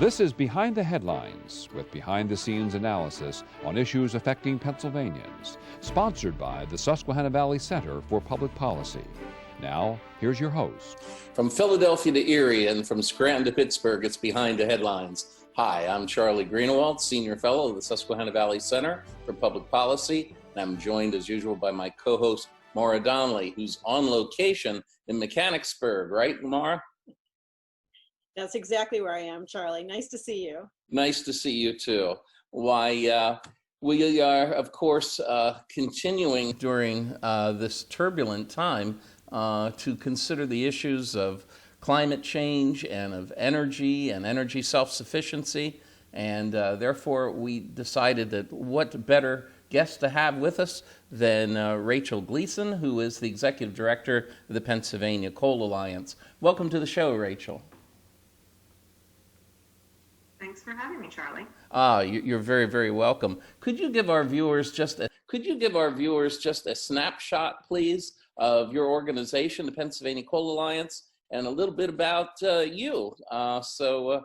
This is Behind the Headlines, with behind-the-scenes analysis on issues affecting Pennsylvanians, sponsored by the Susquehanna Valley Center for Public Policy. Now, here's your host. From Philadelphia to Erie and from Scranton to Pittsburgh, it's Behind the Headlines. Hi, I'm Charlie Greenewald, Senior Fellow of the Susquehanna Valley Center for Public Policy, and I'm joined as usual by my co-host, Maura Donnelly, who's on location in Mechanicsburg, right, Maura? That's exactly where I am, Charlie. Nice to see you. Nice to see you too. Why, we are, of course, continuing during this turbulent time to consider the issues of climate change and of energy and energy self-sufficiency. And therefore, we decided that what better guest to have with us than Rachel Gleason, who is the Executive Director of the Pennsylvania Coal Alliance. Welcome to the show, Rachel. Thanks for having me, Charlie. You're very, very welcome. Could you give our viewers just a snapshot, please, of your organization, the Pennsylvania Coal Alliance, and a little bit about you, so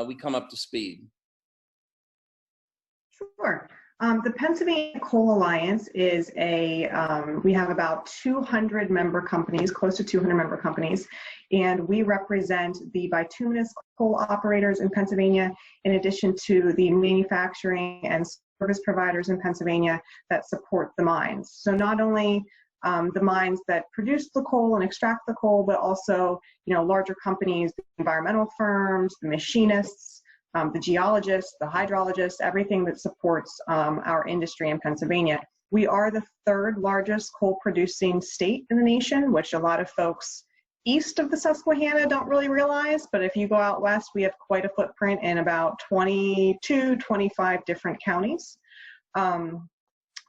we come up to speed? Sure. The Pennsylvania Coal Alliance is we have about 200 member companies, close to 200 member companies, and we represent the bituminous coal operators in Pennsylvania, in addition to the manufacturing and service providers in Pennsylvania that support the mines. So not only the mines that produce the coal and extract the coal, but also, larger companies, the environmental firms, the machinists, the geologists, the hydrologists, everything that supports our industry in Pennsylvania. We are the third largest coal producing state in the nation, which a lot of folks east of the Susquehanna don't really realize, but if you go out west, we have quite a footprint in about 25 different counties.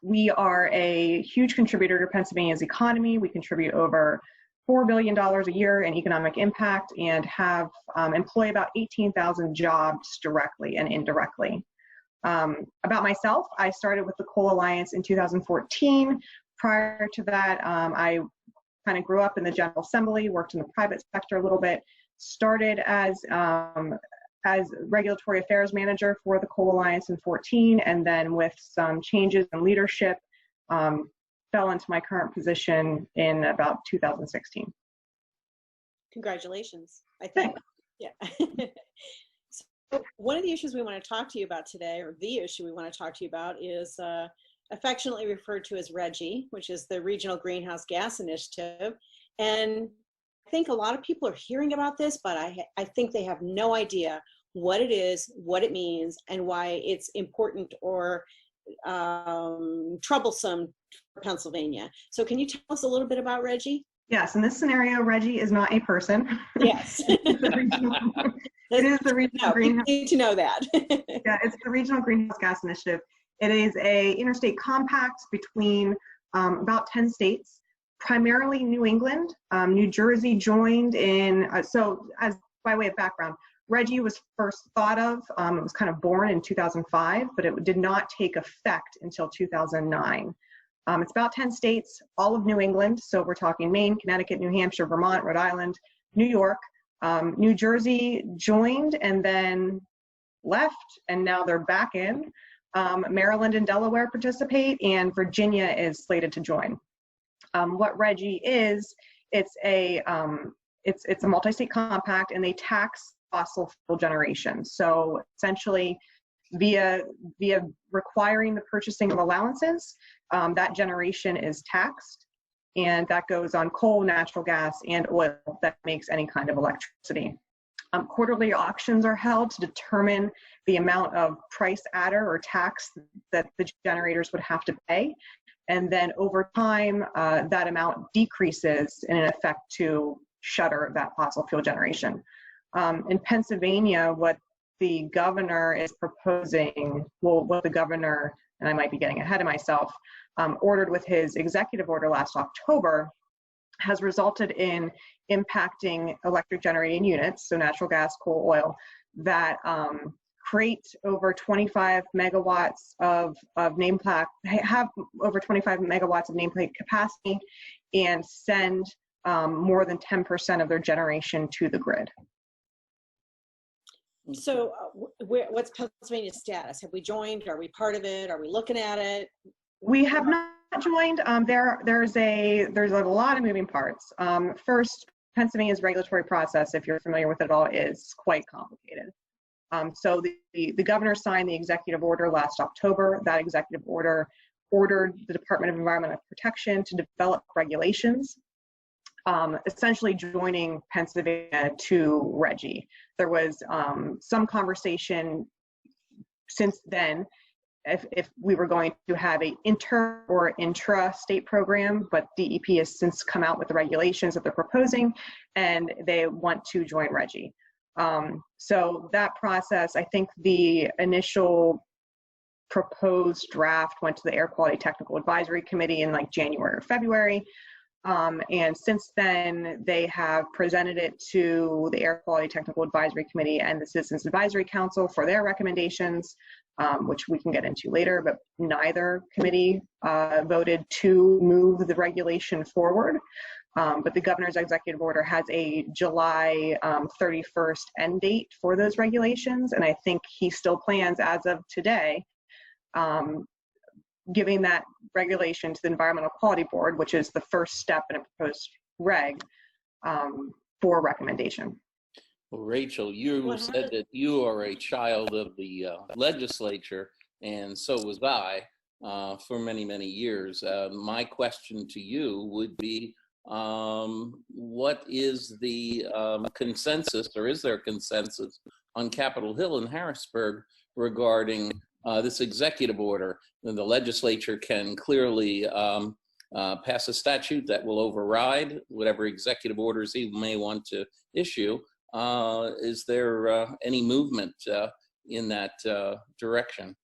We are a huge contributor to Pennsylvania's economy. We contribute over $4 billion a year in economic impact and have employ about 18,000 jobs directly and indirectly. About myself, I started with the Coal Alliance in 2014. Prior to that, I kind of grew up in the General Assembly, worked in the private sector a little bit, started as regulatory affairs manager for the Coal Alliance in 2014, and then with some changes in leadership, fell into my current position in about 2016. Congratulations, I think. Yeah. So one of the issues we want to talk to you about today, or the issue we want to talk to you about, is affectionately referred to as RGGI, which is the Regional Greenhouse Gas Initiative. And I think a lot of people are hearing about this, but I think they have no idea what it is, what it means, and why it's important or troublesome for Pennsylvania. So can you tell us a little bit about RGGI? Yes, in this scenario, RGGI is not a person. Yes. It is the Regional Greenhouse. You need to know that. Yeah, it's the Regional Greenhouse Gas Initiative. It is a interstate compact between about 10 states, primarily New England. New Jersey joined in, so as by way of background, RGGI was first thought of, it was kind of born in 2005, but it did not take effect until 2009. It's about 10 states, all of New England, so we're talking Maine, Connecticut, New Hampshire, Vermont, Rhode Island, New York. New Jersey joined and then left, and now they're back in. Maryland and Delaware participate, and Virginia is slated to join. What RGGI is, it's a multi-state compact, and they tax fossil fuel generation. So essentially, via requiring the purchasing of allowances, that generation is taxed, and that goes on coal, natural gas, and oil that makes any kind of electricity. Quarterly auctions are held to determine the amount of price adder or tax that the generators would have to pay. And then over time, that amount decreases in effect to shutter that fossil fuel generation. In Pennsylvania, what the governor is proposing, what the governor, and I might be getting ahead of myself, ordered with his executive order last October, has resulted in impacting electric generating units, so natural gas, coal, oil, that create over 25 megawatts of nameplate, have over 25 megawatts of nameplate capacity, and send more than 10% of their generation to the grid. So what's Pennsylvania's status? Have we joined? Are we part of it? Are we looking at it? We have not joined. There's a lot of moving parts. First, Pennsylvania's regulatory process, if you're familiar with it at all, is quite complicated. So the governor signed the executive order last October. That executive order ordered the Department of Environmental Protection to develop regulations, essentially joining Pennsylvania to RGGI. There was some conversation since then if we were going to have a inter or intra-state program, but DEP has since come out with the regulations that they're proposing, and they want to join RGGI. So that process, I think the initial proposed draft went to the Air Quality Technical Advisory Committee in like January or February. And since then, they have presented it to the Air Quality Technical Advisory Committee and the Citizens Advisory Council for their recommendations, which we can get into later, but neither committee voted to move the regulation forward. But the governor's executive order has a July 31st end date for those regulations. And I think he still plans, as of today, giving that regulation to the Environmental Quality Board, which is the first step in a proposed reg, for recommendation. Well, Rachel, you said that you are a child of the legislature, and so was I for many, many years. My question to you would be, what is the consensus, or is there a consensus on Capitol Hill in Harrisburg regarding this executive order? And the legislature can clearly pass a statute that will override whatever executive orders he may want to issue. Is there any movement in that direction?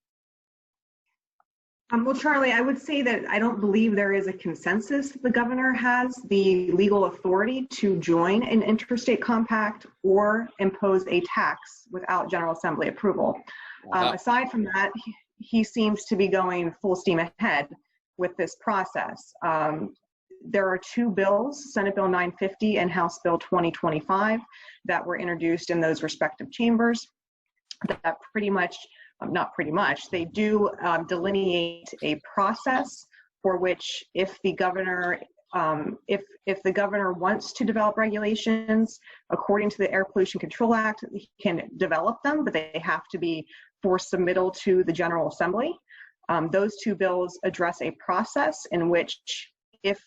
Well, Charlie, I would say that I don't believe there is a consensus that the governor has the legal authority to join an interstate compact or impose a tax without General Assembly approval. Aside from that, he seems to be going full steam ahead with this process. There are two bills, Senate Bill 950 and House Bill 2025, that were introduced in those respective chambers that pretty much, not pretty much, they do delineate a process for which if the governor if the governor wants to develop regulations according to the Air Pollution Control Act, he can develop them, but they have to be for submittal to the General Assembly. Those two bills address a process in which, if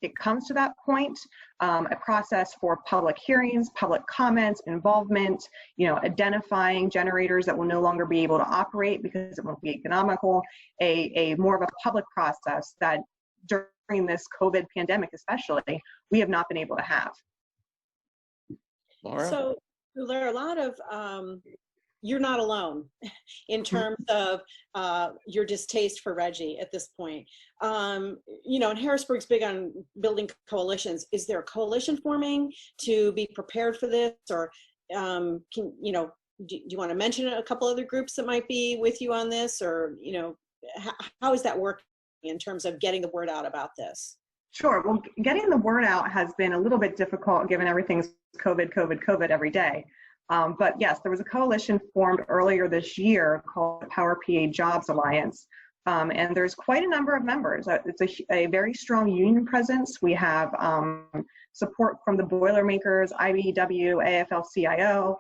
it comes to that point, a process for public hearings, public comments, involvement, identifying generators that will no longer be able to operate because it won't be economical, a more of a public process that during this COVID pandemic especially, we have not been able to have. Laura? So there are a lot of, you're not alone in terms of your distaste for RGGI at this point. And Harrisburg's big on building coalitions. Is there a coalition forming to be prepared for this? Or do you want to mention a couple other groups that might be with you on this? Or, how is that working in terms of getting the word out about this? Sure. Well, getting the word out has been a little bit difficult given everything's COVID every day. But yes, there was a coalition formed earlier this year called the Power PA Jobs Alliance. And there's quite a number of members. It's a very strong union presence. We have support from the Boilermakers, IBEW, AFL-CIO,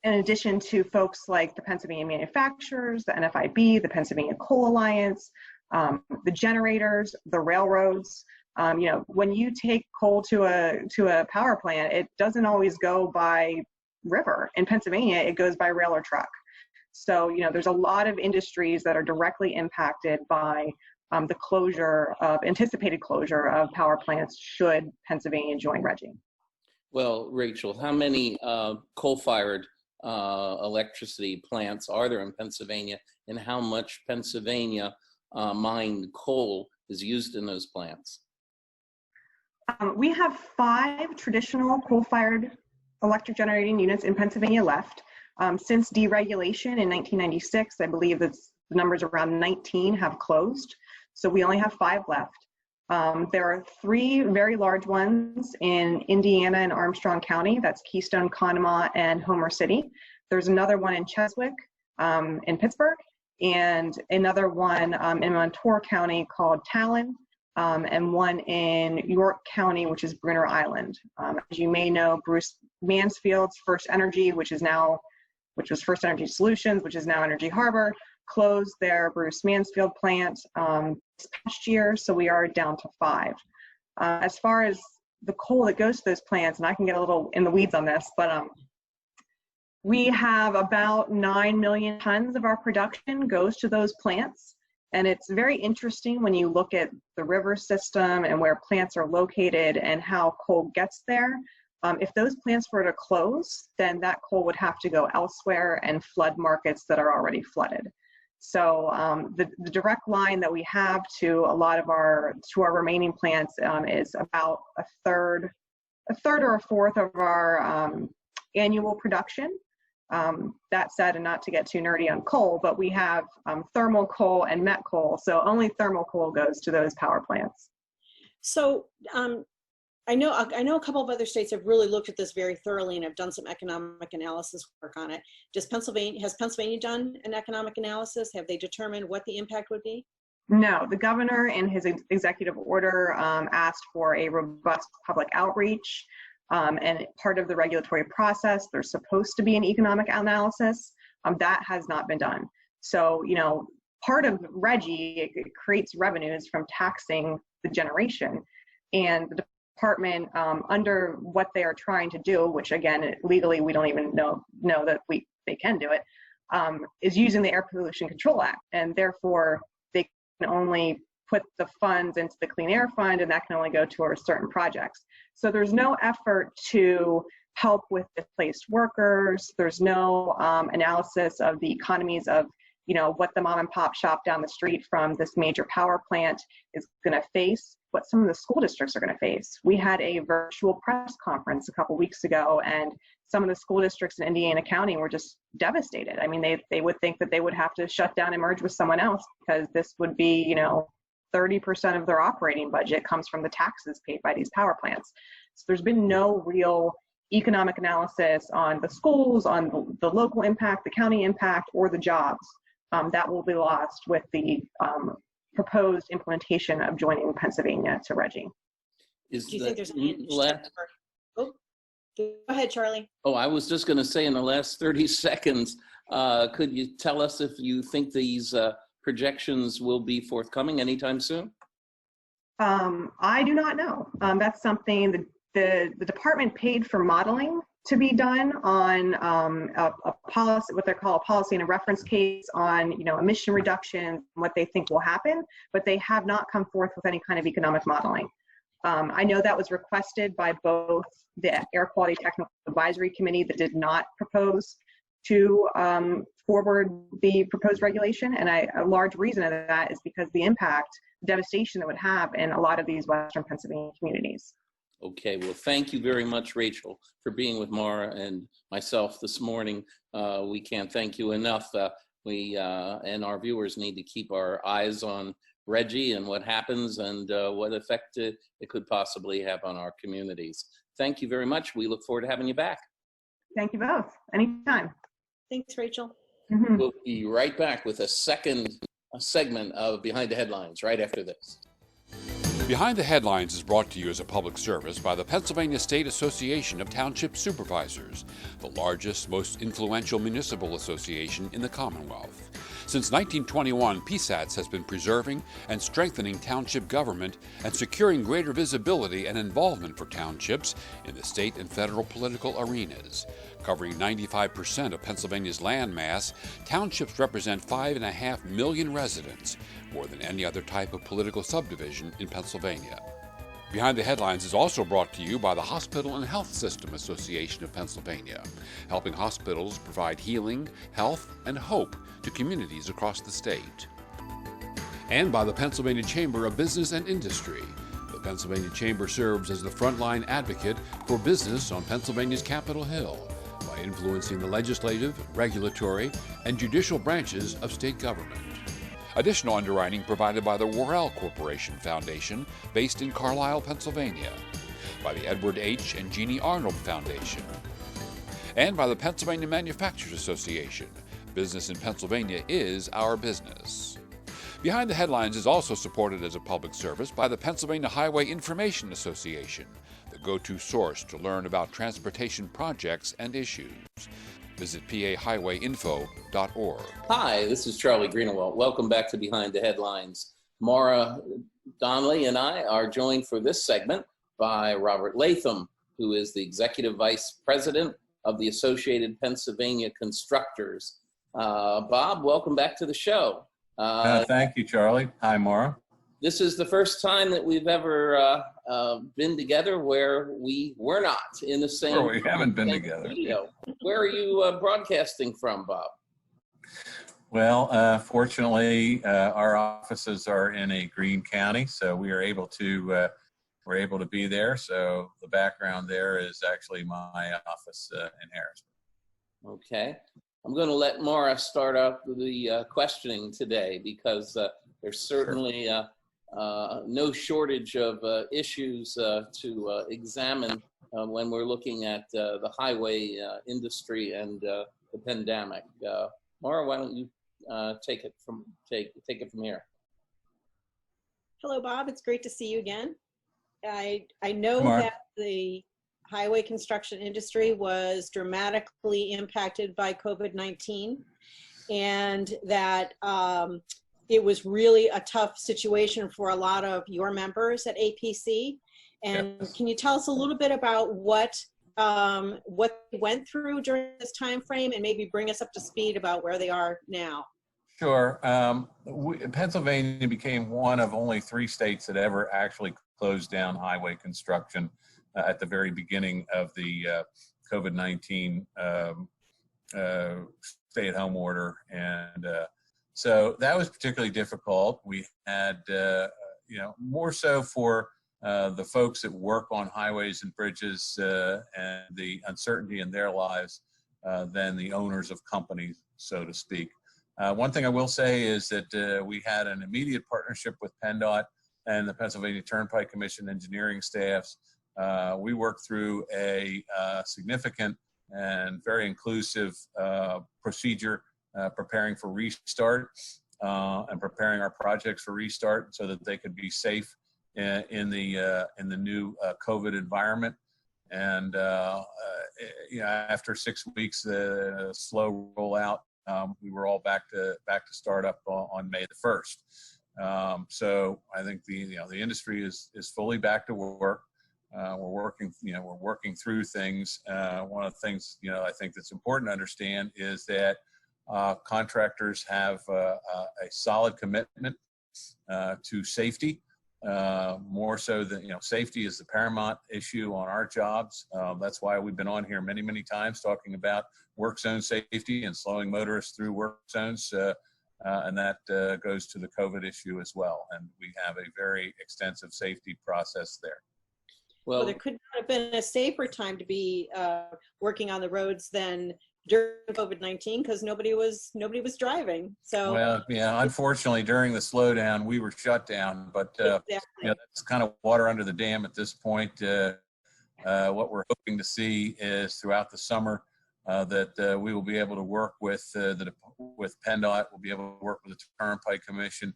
in addition to folks like the Pennsylvania Manufacturers, the NFIB, the Pennsylvania Coal Alliance, the generators, the railroads. When you take coal to a power plant, it doesn't always go by river. In Pennsylvania, it goes by rail or truck. So, there's a lot of industries that are directly impacted by the anticipated closure of power plants should Pennsylvania join RGGI. Well, Rachel, how many coal-fired electricity plants are there in Pennsylvania, and how much Pennsylvania mined coal is used in those plants? We have 5 traditional coal-fired electric generating units in Pennsylvania left. Since deregulation in 1996, I believe that the numbers around 19 have closed. So we only have 5 left. There are 3 very large ones in Indiana and Armstrong County. That's Keystone, Conemaugh, and Homer City. There's another one in Cheswick, in Pittsburgh, and another one in Montour County called Talon, and one in York County, which is Bruner Island. As you may know, Bruce Mansfield's First Energy, which was First Energy Solutions, which is now Energy Harbor, closed their Bruce Mansfield plant this past year, so we are down to 5. As far as the coal that goes to those plants, and I can get a little in the weeds on this, but we have about 9 million tons of our production goes to those plants. And it's very interesting when you look at the river system and where plants are located and how coal gets there. If those plants were to close, then that coal would have to go elsewhere and flood markets that are already flooded. So the direct line that we have to a lot of our remaining plants is about a third or a fourth of our annual production. That said, and not to get too nerdy on coal, but we have thermal coal and met coal, so only thermal coal goes to those power plants. So I know a couple of other states have really looked at this very thoroughly and have done some economic analysis work on it. Has Pennsylvania done an economic analysis? Have they determined what the impact would be? No, the governor in his executive order asked for a robust public outreach. And part of the regulatory process, there's supposed to be an economic analysis. That has not been done. So, part of RGGI, it creates revenues from taxing the generation. And the department, under what they are trying to do, which again, legally, we don't even know that they can do it, is using the Air Pollution Control Act. And therefore, they can only put the funds into the Clean Air Fund, and that can only go towards certain projects. So there's no effort to help with displaced workers. There's no analysis of the economies of, what the mom and pop shop down the street from this major power plant is going to face, what some of the school districts are going to face. We had a virtual press conference a couple weeks ago, and some of the school districts in Indiana County were just devastated. I mean, they would think that they would have to shut down and merge with someone else because this would be, 30% of their operating budget comes from the taxes paid by these power plants. So there's been no real economic analysis on the schools, on the local impact, the county impact, or the jobs. That will be lost with the proposed implementation of joining Pennsylvania to RGGI. Do you think there's any go ahead, Charlie. Oh, I was just going to say in the last 30 seconds, could you tell us if you think these projections will be forthcoming anytime soon? I do not know. That's something the department paid for modeling to be done on a policy, what they call a policy and a reference case on emission reduction, what they think will happen, but they have not come forth with any kind of economic modeling. I know that was requested by both the Air Quality Technical Advisory Committee that did not propose to forward the proposed regulation, and a large reason of that is because the impact, devastation that would have in a lot of these Western Pennsylvania communities. Okay, well, thank you very much, Rachel, for being with Mara and myself this morning. We can't thank you enough. We and our viewers need to keep our eyes on RGGI and what happens and what effect it could possibly have on our communities. Thank you very much. We look forward to having you back. Thank you both. Anytime. Thanks, Rachel. Mm-hmm. We'll be right back with a second segment of Behind the Headlines right after this. Behind the Headlines is brought to you as a public service by the Pennsylvania State Association of Township Supervisors, the largest, most influential municipal association in the Commonwealth. Since 1921, PSATS has been preserving and strengthening township government and securing greater visibility and involvement for townships in the state and federal political arenas. Covering 95% of Pennsylvania's land mass, townships represent 5.5 million residents, more than any other type of political subdivision in Pennsylvania. Behind the Headlines is also brought to you by the Hospital and Health System Association of Pennsylvania, helping hospitals provide healing, health, and hope to communities across the state. And by the Pennsylvania Chamber of Business and Industry. The Pennsylvania Chamber serves as the frontline advocate for business on Pennsylvania's Capitol Hill by influencing the legislative, regulatory, and judicial branches of state government. Additional underwriting provided by the Worrell Corporation Foundation, based in Carlisle, Pennsylvania, by the Edward H. and Jeannie Arnold Foundation, and by the Pennsylvania Manufacturers Association. Business in Pennsylvania is our business. Behind the Headlines is also supported as a public service by the Pennsylvania Highway Information Association, the go-to source to learn about transportation projects and issues. Visit pahighwayinfo.org. Hi, this is Charlie Greenawalt. Welcome back to Behind the Headlines. Maura Donnelly and I are joined for this segment by Robert Latham, who is the Executive Vice President of the Associated PA Constructors. Bob, welcome back to the show. Thank you, Charlie. Hi, Maura. This is the first time that we've ever been together where we were not in the same. Or we haven't been together. Studio. Where are you broadcasting from, Bob? Well, fortunately, our offices are in a green county, so we are able to be there. So the background there is actually my office in Harrisburg. Okay. I'm going to let Maura start out the questioning today, because there's certainly no shortage of issues to examine when we're looking at the highway industry and the pandemic. Maura, why don't you take it from here? Hello, Bob. It's great to see you again. I know Maura. that the highway construction industry was dramatically impacted by COVID-19, and that it was really a tough situation for a lot of your members at APC. And Yes. Can you tell us a little bit about what they went through during this time frame, and maybe bring us up to speed about where they are now? Sure. Pennsylvania became one of only 3 states that ever actually closed down highway construction at the very beginning of the COVID-19 stay-at-home order. And so that was particularly difficult. We had, more so for the folks that work on highways and bridges and the uncertainty in their lives than the owners of companies, so to speak. One thing I will say is that we had an immediate partnership with PennDOT and the Pennsylvania Turnpike Commission engineering staffs. We worked through a significant and very inclusive procedure preparing for restart and preparing our projects for restart so that they could be safe in the new COVID environment. And after 6 weeks, the slow rollout, we were all back to start up on May the 1st. So I think the industry is fully back to work. We're working through things. One of the things I think that's important to understand is that contractors have a solid commitment to safety. More so than safety is the paramount issue on our jobs. That's why we've been on here many, many times talking about work zone safety and slowing motorists through work zones. And that goes to the COVID issue as well. And we have a very extensive safety process there. Well, there could not have been a safer time to be working on the roads than during COVID-19, because nobody was driving. So well, yeah, unfortunately during the slowdown we were shut down, but exactly. That's kind of water under the dam at this point. What we're hoping to see is throughout the summer that we will be able to work with PennDOT. We'll be able to work with the Turnpike Commission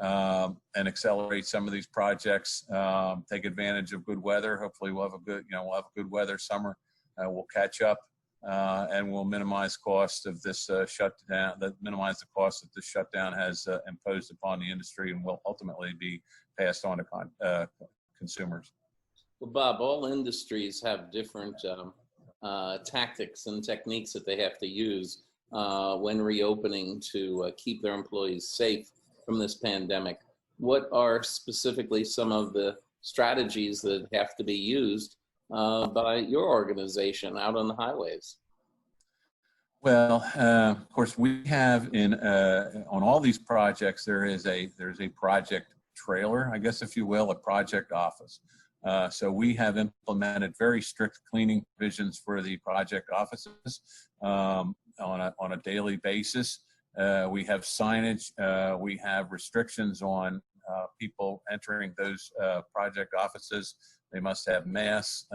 and accelerate some of these projects. Take advantage of good weather. Hopefully, we'll have a good weather summer. We'll catch up and we'll minimize cost of this shutdown. Minimize the cost that this shutdown has imposed upon the industry, and will ultimately be passed on to consumers. Well, Bob, all industries have different tactics and techniques that they have to use when reopening to keep their employees safe from this pandemic. What are specifically some of the strategies that have to be used by your organization out on the highways? Well, of course, we have on all these projects there's a project trailer, I guess, if you will, a project office. So we have implemented very strict cleaning provisions for the project offices on a daily basis. We have signage. We have restrictions on people entering those project offices. They must have masks.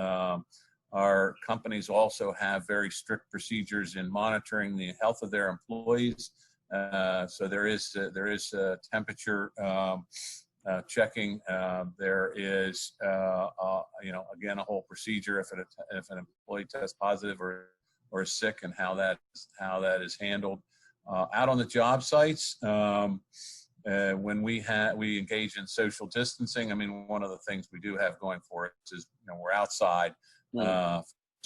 Our companies also have very strict procedures in monitoring the health of their employees. So there is temperature checking. There is, again, a whole procedure if an employee tests positive or is sick, and how that is handled. Out on the job sites, when we engage in social distancing. I mean, one of the things we do have going for us is, we're outside.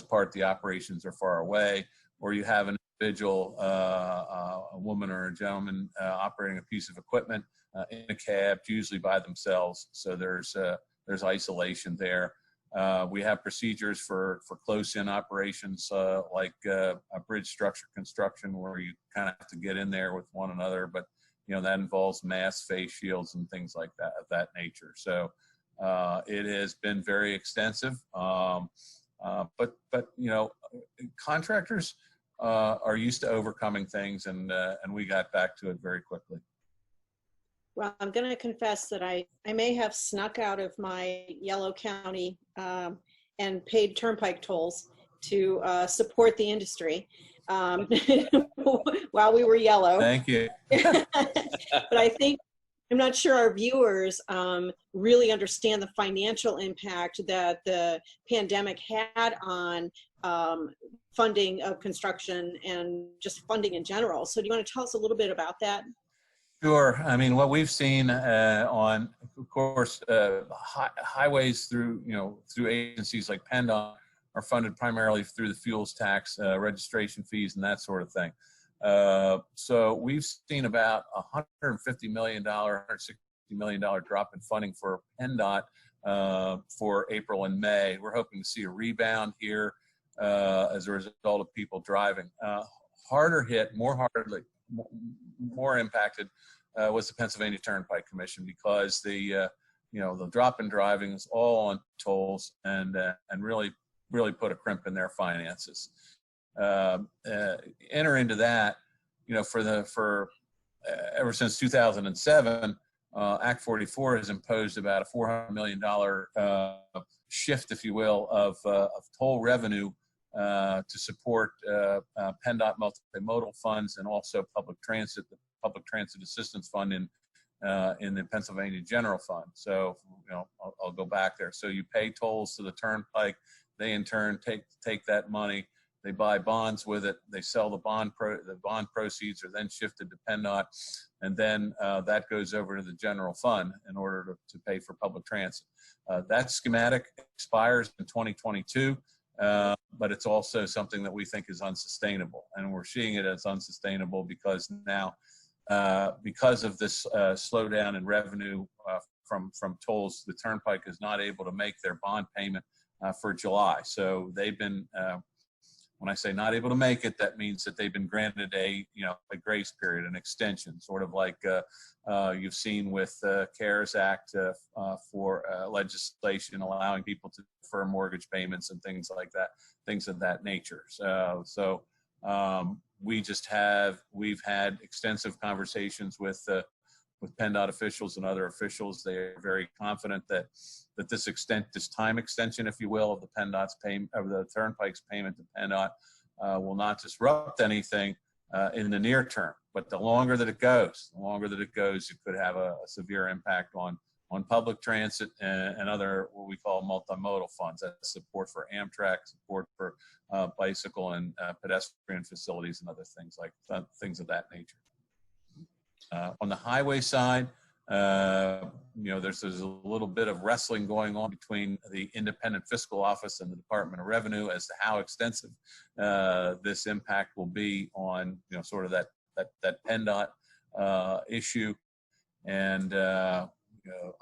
Part the operations are far away, or you have an individual, a woman or a gentleman operating a piece of equipment in a cab, usually by themselves. So there's isolation there. We have procedures for close-in operations, like a bridge structure construction, where you kind of have to get in there with one another, but that involves masks, face shields, and things like that of that nature. So it has been very extensive. But contractors are used to overcoming things, and we got back to it very quickly. Well, I'm going to confess that I may have snuck out of my Yellow County and paid turnpike tolls to support the industry while we were yellow. Thank you. But I'm not sure our viewers really understand the financial impact that the pandemic had on funding of construction and just funding in general. So do you want to tell us a little bit about that? Sure. I mean, what we've seen on, of course, highways through agencies like PennDOT are funded primarily through the fuels tax, registration fees, and that sort of thing. So we've seen about $150 million, $160 million drop in funding for PennDOT for April and May. We're hoping to see a rebound here as a result of people driving. Harder hit, more impacted was the Pennsylvania Turnpike Commission, because the drop in driving is all on tolls, and really put a crimp in their finances. Enter into that, ever since 2007, Act 44 has imposed about a $400 million shift, if you will, of toll revenue to support PennDOT multimodal funds, and also the Public Transit Assistance Fund in the Pennsylvania General Fund. So, I'll go back there. So you pay tolls to the Turnpike. They in turn take that money. They buy bonds with it. They sell the bond proceeds are then shifted to PennDOT, and then that goes over to the general fund in order to pay for public transit. That schematic expires in 2022, but it's also something that we think is unsustainable, and we're seeing it as unsustainable because now, because of this slowdown in revenue from tolls, the Turnpike is not able to make their bond payment for July. So they've been, when I say not able to make it, that means that they've been granted a grace period, an extension, sort of like you've seen with CARES Act for legislation allowing people to defer mortgage payments and things like that, things of that nature. So we've had extensive conversations with PennDOT officials and other officials. They are very confident that this time extension, if you will, of the PennDOT's payment, of the Turnpike's payment to PennDOT, will not disrupt anything in the near term. But the longer that it goes, it could have a severe impact on public transit and other what we call multimodal funds. That's support for Amtrak, support for bicycle and pedestrian facilities, and other things things of that nature. On the highway side, there's a little bit of wrestling going on between the Independent Fiscal Office and the Department of Revenue as to how extensive this impact will be on sort of that PennDOT issue. And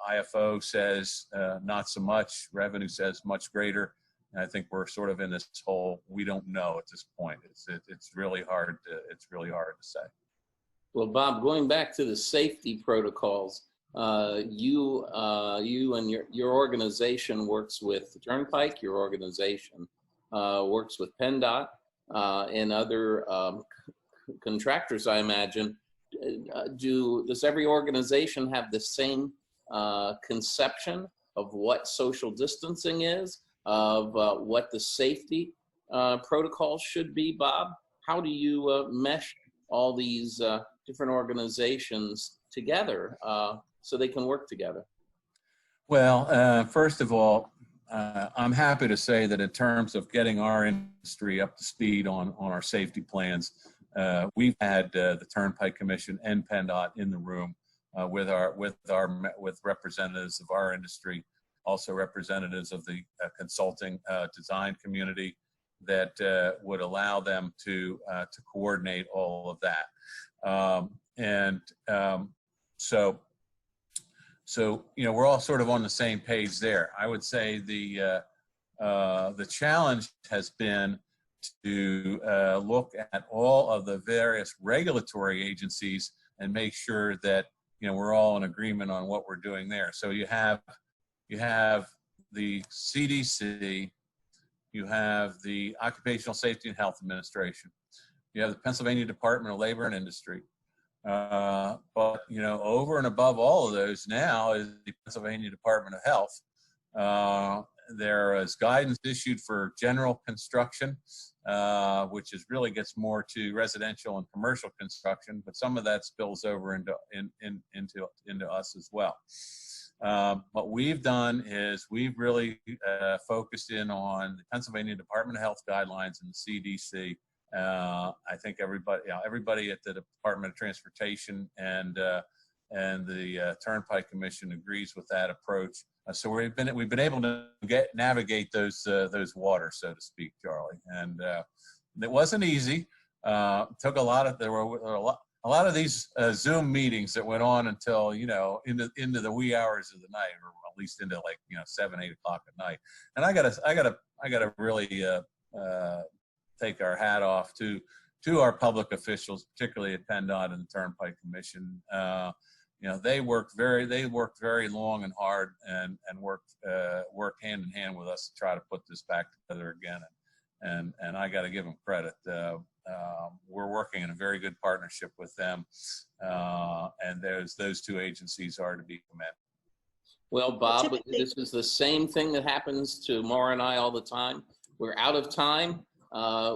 IFO says not so much. Revenue says much greater. And I think we're sort of in this whole we don't know at this point. It's really hard to say. Well, Bob, going back to the safety protocols, you and your organization works with the Turnpike. Your organization works with PennDOT and other contractors, I imagine. Does every organization have the same conception of what social distancing is, of what the safety protocols should be, Bob? How do you mesh all these different organizations together so they can work together? Well, first of all, I'm happy to say that in terms of getting our industry up to speed on our safety plans, we've had the Turnpike Commission and PennDOT in the room with representatives of our industry, also representatives of the consulting design community that would allow them to coordinate all of that. So we're all sort of on the same page there. I would say the challenge has been to look at all of the various regulatory agencies and make sure that we're all in agreement on what we're doing there. So you have the CDC, you have the Occupational Safety and Health Administration, you have the Pennsylvania Department of Labor and Industry. But over and above all of those now is the Pennsylvania Department of Health. There is guidance issued for general construction, which really gets more to residential and commercial construction, but some of that spills over into us as well. What we've done is we've really focused in on the Pennsylvania Department of Health guidelines and the CDC. I think everybody at the Department of Transportation and the Turnpike Commission agrees with that approach. So we've been able to navigate those waters, so to speak, Charlie. And it wasn't easy. Took a lot. There were a lot of these Zoom meetings that went on until into the wee hours of the night, or at least into 7, 8 o'clock at night. And I gotta really take our hat off to our public officials, particularly at PennDOT and the Turnpike Commission. They worked very long and hard and worked hand in hand with us to try to put this back together again. And I got to give them credit. We're working in a very good partnership with them, and those two agencies are to be commended. Well, Bob, this is the same thing that happens to Maura and I all the time. We're out of time.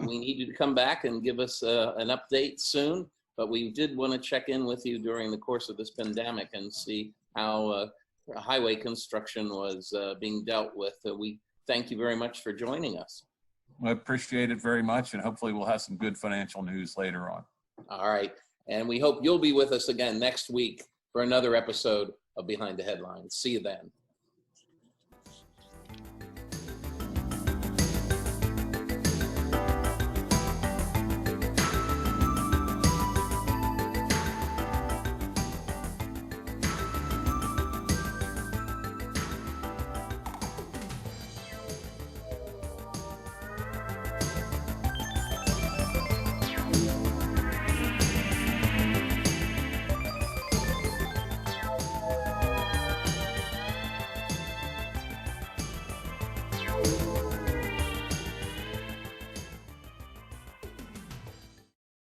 We need you to come back and give us an update soon, but we did want to check in with you during the course of this pandemic and see how highway construction was being dealt with. We thank you very much for joining us. I appreciate it very much, and hopefully we'll have some good financial news later on. All right, and we hope you'll be with us again next week for another episode of Behind the Headlines. See you then.